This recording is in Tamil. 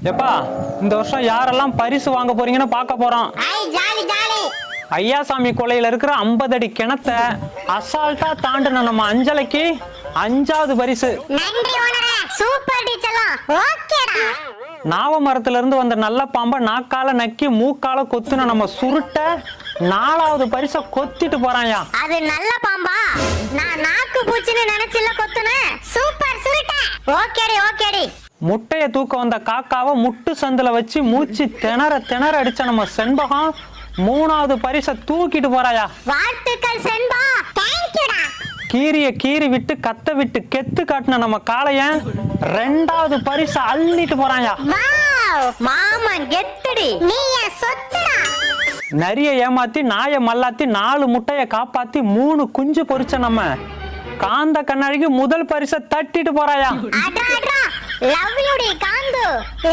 எப்பா இந்த வருஷம் யாரெல்லாம் பரிசு வாங்க போறீங்கன்னு பார்க்க போறோம். ஐயாசாமி கொலையில இருக்கிற 50 அடி கிணத்த அசால்ட்டா தாண்டின நம்ம அஞ்சலைக்கு 5வது பரிசு. நாவ மரத்துல இருந்து வந்த நல்ல பாம்பை நாக்கால நக்கி மூக்கால கொத்துன நம்ம சுருட்ட 4வது பரிசை கொத்திட்டு போறாயா. அது நல்ல பாம்பா? நான் நாக்கு பூச்சின்னு நினைச்சில கொத்துனேன். சூப்பர் சுருட்ட. ஓகேடி ஓகேடி. முட்டைய தூக்க வந்த காக்காவை முட்டு சந்துல வச்சு மூச்சு திணற அடிச்ச நம்ம செண்பகம் 3வது பரிசை தூக்கிட்டு போறாயா. வாழ்த்துக்கள் செண்பா. தேங்க்யூடா. கீரிய கீறி விட்டு கத்த விட்டு கெத்து காட்டின நம்ம காளையன் 2வது பரிசை அள்ளிட்டு போறாயா. வாவ் மாமன் கெத்துடி. நீ என் சொத்துடா. நரிய ஏமாத்தி நாய மல்லாத்தி 4 முட்டைய காப்பாத்தி 3 குஞ்சு பொரிச்ச நம்ம காந்த கண்ணாடிக்கு முதல் பரிசை தட்டிட்டு போறாயா. லவ் யூ டி காந்து.